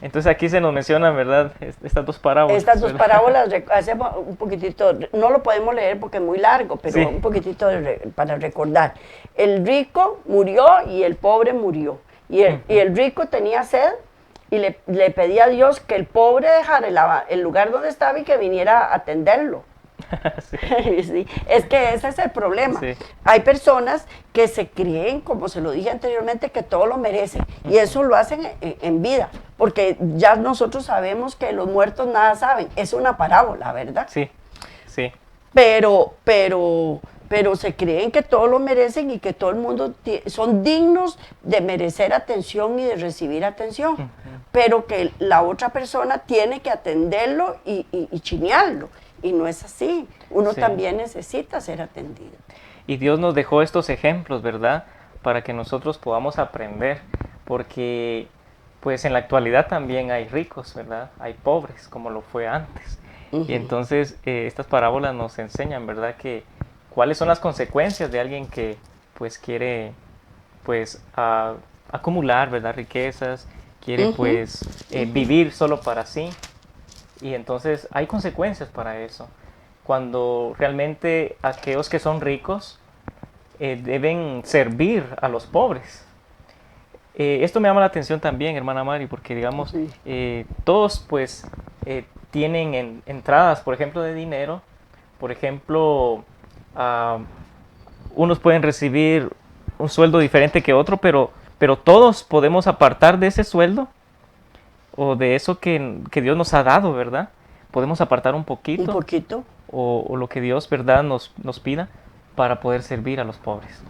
Entonces aquí se nos mencionan, ¿verdad?, estas dos parábolas. Estas dos ¿verdad? parábolas, hacemos un poquitito, no lo podemos leer porque es muy largo, pero Sí. un poquitito para recordar. El rico murió y el pobre murió. Y el rico tenía sed y le pedía a Dios que el pobre dejara el lugar donde estaba y que viniera a atenderlo. Sí. Sí, es que ese es el problema. Sí. Hay personas que se creen, como se lo dije anteriormente, que todo lo merecen. Y eso lo hacen en vida. Porque ya nosotros sabemos que los muertos nada saben. Es una parábola, ¿verdad? Sí, sí, Pero se creen que todo lo merecen y que todo el mundo son dignos de merecer atención y de recibir atención. Pero que la otra persona tiene que atenderlo y chinearlo. Y no es así. Uno Sí. también necesita ser atendido. Y Dios nos dejó estos ejemplos, ¿verdad?, para que nosotros podamos aprender, porque pues en la actualidad también hay ricos, ¿verdad?, hay pobres, como lo fue antes. Ujú. Y entonces estas parábolas nos enseñan, ¿verdad?, que cuáles son las consecuencias de alguien que pues quiere pues acumular, ¿verdad?, riquezas, quiere Ujú. pues vivir solo para sí. Y entonces hay consecuencias para eso. Cuando realmente aquellos que son ricos deben servir a los pobres. Esto me llama la atención también, hermana Mari, porque digamos, Sí. todos pues tienen entradas, por ejemplo, de dinero. Por ejemplo, unos pueden recibir un sueldo diferente que otro, pero todos podemos apartar de ese sueldo o de eso que Dios nos ha dado, ¿verdad? Podemos apartar un Un poquito poquito. o lo que Dios, ¿verdad?, nos pida para poder servir a los pobres.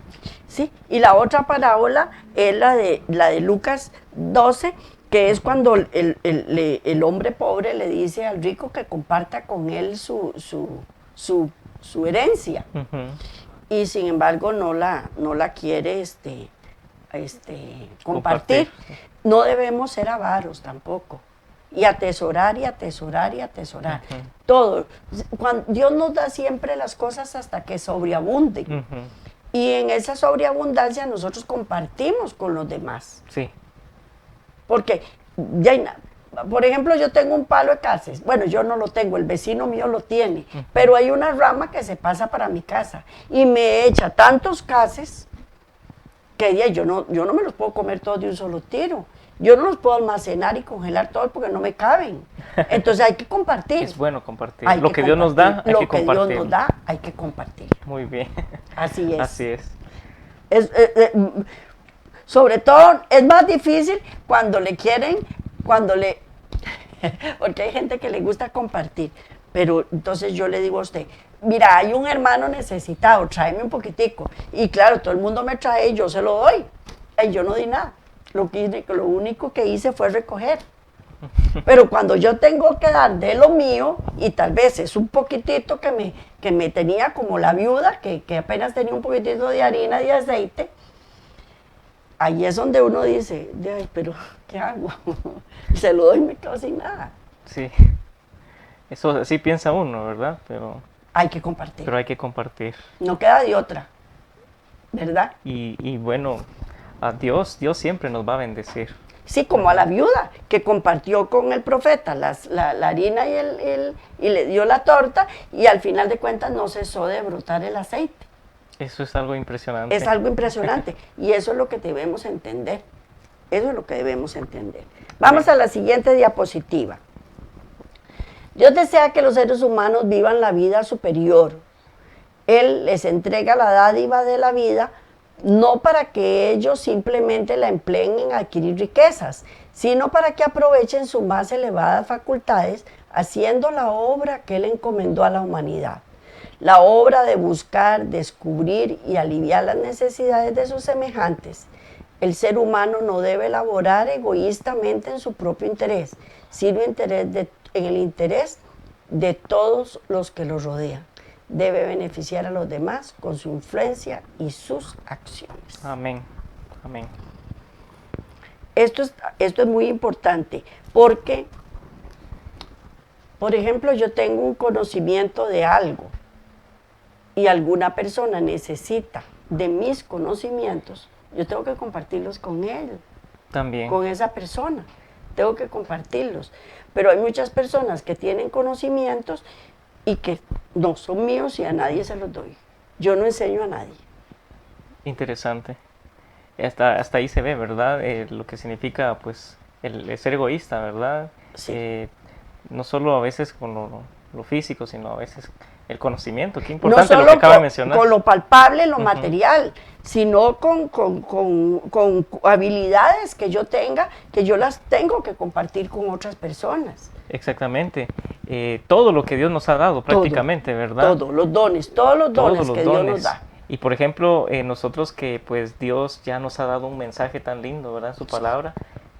Sí, y la otra parábola es la de Lucas 12, que es cuando el hombre pobre le dice al rico que comparta con él su herencia. Ujú. Y sin embargo no la quiere compartir. No debemos ser avaros tampoco. Y atesorar y atesorar y atesorar. Ujú. Todo. Dios nos da siempre las cosas hasta que sobreabunden. Ujú. Y en esa sobreabundancia nosotros compartimos con los demás. Sí, Porque, por ejemplo, yo tengo un palo de cases. Bueno, yo no lo tengo, el vecino mío lo tiene. Pero hay una rama que se pasa para mi casa. Y me echa tantos cases que yo no me los puedo comer todos de un solo tiro. Yo no los puedo almacenar y congelar todos porque no me caben. Entonces hay que compartir. es bueno compartir. Hay Lo que Dios nos da, compartir. hay que Lo que compartir. Dios nos da, hay que compartir. Muy bien. Así es. Así es. Sobre todo es más difícil cuando porque hay gente que le gusta compartir, pero entonces yo le digo a usted, mira, hay un hermano necesitado, tráeme un poquitico, y claro, todo el mundo me trae y yo se lo doy, y yo no di nada, lo único que hice fue recoger. Pero cuando yo tengo que dar de lo mío, y tal vez es un poquitito que me tenía como la viuda, que apenas tenía un poquitito de harina y aceite, ahí es donde uno dice, ay, pero ¿qué hago? Se lo doy y me quedo sin nada. Sí. Eso así piensa uno, ¿verdad? Pero Hay que compartir. hay que compartir. No queda de otra, ¿verdad? Y bueno, a Dios siempre nos va a bendecir. Sí, como a la viuda que compartió con el profeta la harina y le dio la torta y al final de cuentas no cesó de brotar el aceite. Eso es algo impresionante. Es algo impresionante y eso es lo que debemos entender. Eso es lo que debemos entender. Vamos a la siguiente diapositiva. Dios desea que los seres humanos vivan la vida superior. Él les entrega la dádiva de la vida no para que ellos simplemente la empleen en adquirir riquezas, sino para que aprovechen sus más elevadas facultades haciendo la obra que Él encomendó a la humanidad. La obra de buscar, descubrir y aliviar las necesidades de sus semejantes. El ser humano no debe laborar egoístamente en su propio interés, sino en el interés de todos los que lo rodean. Debe beneficiar a los demás con su influencia y sus acciones. Amén. Amén. Esto es muy importante porque, por ejemplo, yo tengo un conocimiento de algo y alguna persona necesita de mis conocimientos, yo tengo que compartirlos con él, También. con esa persona. Tengo que compartirlos. Pero hay muchas personas que tienen conocimientos y que no son míos y a nadie se los doy. Yo no enseño a nadie. Interesante. Hasta ahí se ve, ¿verdad? Lo que significa, pues, el ser egoísta, ¿verdad? Sí. No solo a veces con lo físico, sino a veces el conocimiento. Qué No importante lo solo que acaba de mencionar. con lo palpable, lo Ujú. material, sino con habilidades que yo tenga, que yo las tengo que compartir con otras personas. Exactamente. Todo lo que Dios nos ha dado prácticamente, ¿verdad? Todos los dones que Dios nos dones. da. Y por ejemplo, nosotros que pues Dios ya nos ha dado un mensaje tan lindo, ¿verdad? En su palabra,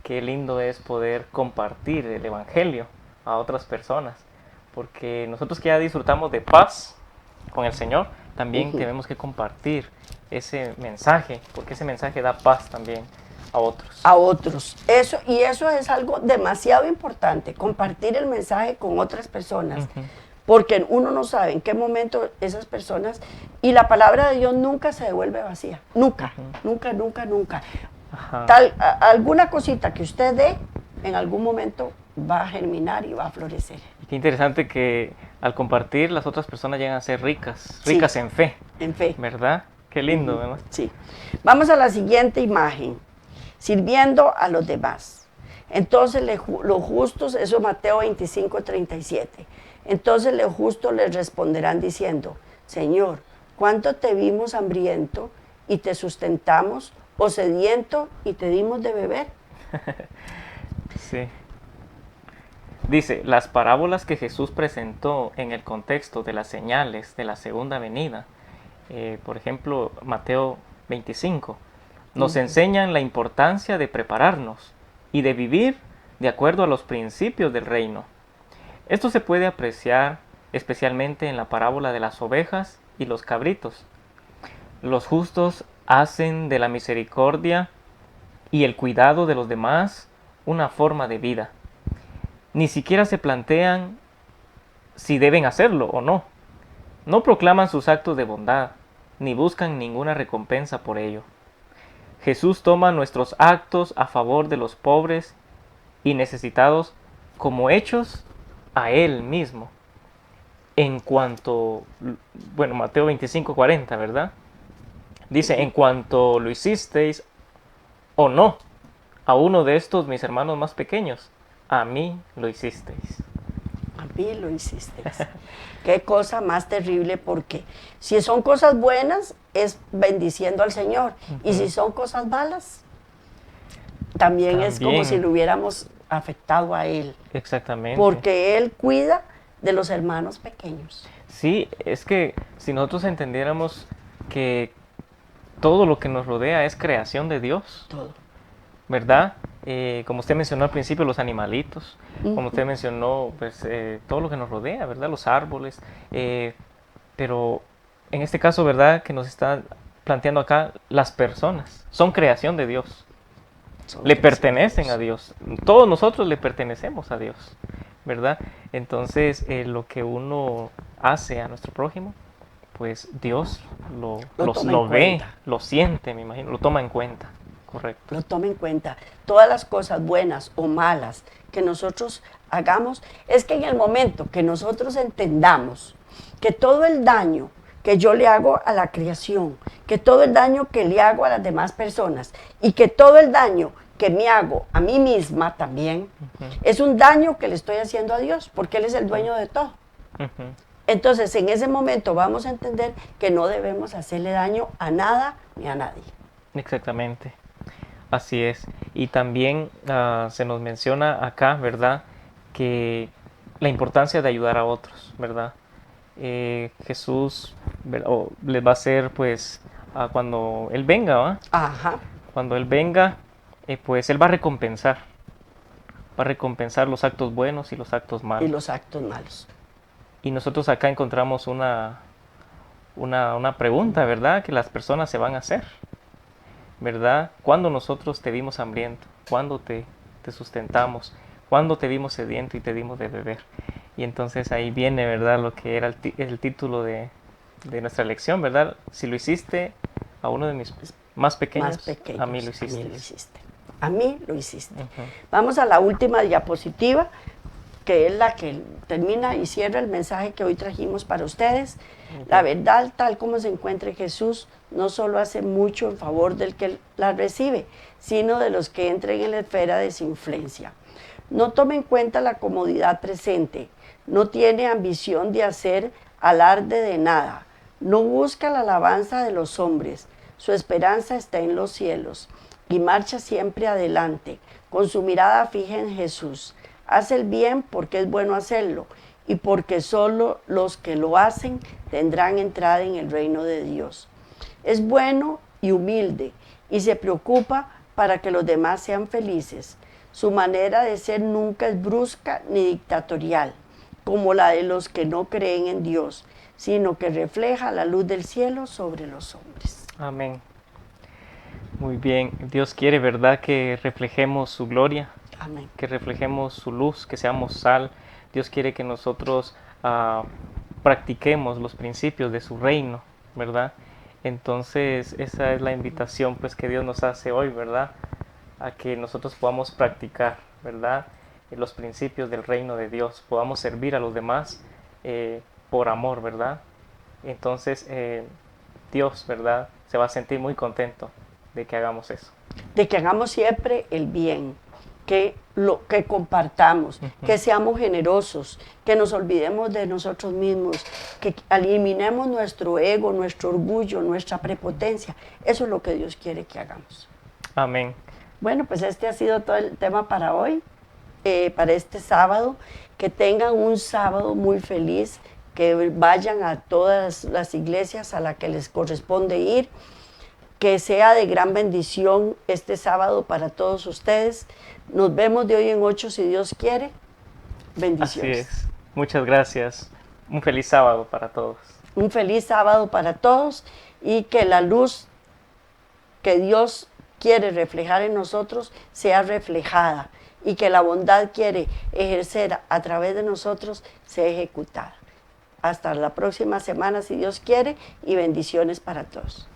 qué lindo es poder compartir el evangelio a otras personas, porque nosotros que ya disfrutamos de paz con el Señor, también Ujú. tenemos que compartir ese mensaje, porque ese mensaje da paz también a otros. A otros. Eso es algo demasiado importante, compartir el mensaje con otras personas. Ujú. Porque uno no sabe en qué momento esas personas, y la palabra de Dios nunca se devuelve vacía, nunca, nunca, nunca, nunca. Ajá. Alguna cosita que usted dé, en algún momento va a germinar y va a florecer. Y qué interesante que al compartir las otras personas llegan a ser ricas, Sí. ricas en fe, En fe. ¿verdad? Qué lindo, ¿verdad? Sí. Vamos a la siguiente imagen, sirviendo a los demás. Entonces los justos, eso es Mateo 25:37. Entonces los justos les responderán diciendo, Señor, ¿cuánto te vimos hambriento y te sustentamos, o sediento y te dimos de beber? Sí. Dice, las parábolas que Jesús presentó en el contexto de las señales de la segunda venida, por ejemplo, Mateo 25, nos enseñan la importancia de prepararnos y de vivir de acuerdo a los principios del reino. Esto se puede apreciar especialmente en la parábola de las ovejas y los cabritos. Los justos hacen de la misericordia y el cuidado de los demás una forma de vida. Ni siquiera se plantean si deben hacerlo o no. No proclaman sus actos de bondad, ni buscan ninguna recompensa por ello. Jesús toma nuestros actos a favor de los pobres y necesitados como hechos a Él mismo. En cuanto, bueno, Mateo 25:40, ¿verdad? Dice, en cuanto lo hicisteis o no a uno de estos mis hermanos más pequeños, a mí lo hicisteis. A mí lo hicisteis. Qué cosa más terrible, porque si son cosas buenas es bendiciendo al Señor, y si son cosas malas también es como También. si lo hubiéramos afectado a Él, Exactamente. porque Él cuida de los hermanos pequeños. Sí, es que si nosotros entendiéramos que todo lo que nos rodea es creación de Dios, Todo. ¿verdad? Como usted mencionó al principio, los animalitos, como usted mencionó, pues todo lo que nos rodea, ¿verdad? Los árboles, pero en este caso, ¿verdad? Que nos está planteando acá, las personas son creación de Dios, le pertenecen a Dios, todos nosotros le pertenecemos a Dios, ¿verdad? Entonces, lo que uno hace a nuestro prójimo, pues Dios Lo toma en lo ve, cuenta. lo siente, me imagino, lo toma en cuenta, correcto. Lo tome en cuenta. Todas las cosas buenas o malas que nosotros hagamos, es que en el momento que nosotros entendamos que todo el daño que yo le hago a la creación, que todo el daño que le hago a las demás personas y que todo el daño que me hago a mí misma también, es un daño que le estoy haciendo a Dios, porque Él es el dueño de todo. Ujú. Entonces, en ese momento vamos a entender que no debemos hacerle daño a nada ni a nadie. Exactamente, así es. Y también se nos menciona acá, ¿verdad? Que la importancia de ayudar a otros, ¿verdad? Jesús les va a hacer, pues, cuando Él venga, ¿va? Ajá. Cuando Él venga, pues Él va a recompensar los actos buenos y los actos Y malos. los actos malos. Y nosotros acá encontramos una pregunta, ¿verdad? Que las personas se van a hacer, ¿verdad? ¿Cuándo nosotros te vimos hambriento? ¿Cuándo te sustentamos? ¿Cuándo te vimos sediento y te dimos de beber? Y entonces ahí viene, ¿verdad? Lo que era el título de nuestra lección, ¿verdad? Si lo hiciste a uno de mis más pequeños, a mí lo hiciste. A mí lo hiciste. A mí lo hiciste. Ujú. Vamos a la última diapositiva, que es la que termina y cierra el mensaje que hoy trajimos para ustedes. La verdad, tal como se encuentra en Jesús, no solo hace mucho en favor del que la recibe, sino de los que entren en la esfera de su influencia. No toma en cuenta la comodidad presente, no tiene ambición de hacer alarde de nada, no busca la alabanza de los hombres, su esperanza está en los cielos y marcha siempre adelante, con su mirada fija en Jesús. Hace el bien porque es bueno hacerlo y porque solo los que lo hacen tendrán entrada en el reino de Dios. Es bueno y humilde y se preocupa para que los demás sean felices. Su manera de ser nunca es brusca ni dictatorial, como la de los que no creen en Dios, sino que refleja la luz del cielo sobre los hombres. Amén. Muy bien. Dios quiere, ¿verdad? Que reflejemos su gloria, Amén. que reflejemos su luz, que seamos sal. Dios quiere que nosotros practiquemos los principios de su reino, ¿verdad? Entonces esa es la invitación pues que Dios nos hace hoy, ¿verdad? A que nosotros podamos practicar, ¿verdad? Los principios del reino de Dios, podamos servir a los demás por amor, ¿verdad? Entonces Dios, ¿verdad? Se va a sentir muy contento de que hagamos eso. De que hagamos siempre el bien, que compartamos, que seamos generosos, que nos olvidemos de nosotros mismos, que eliminemos nuestro ego, nuestro orgullo, nuestra prepotencia. Eso es lo que Dios quiere que hagamos. Amén. Bueno, pues este ha sido todo el tema para hoy, para este sábado. Que tengan un sábado muy feliz, que vayan a todas las iglesias a las que les corresponde ir, que sea de gran bendición este sábado para todos ustedes. Nos vemos de hoy en 8 si Dios quiere. Bendiciones. Así es. Muchas gracias. Un feliz sábado para todos. Un feliz sábado para todos y que la luz que Dios quiere reflejar en nosotros sea reflejada y que la bondad quiere ejercer a través de nosotros sea ejecutada. Hasta la próxima semana si Dios quiere y bendiciones para todos.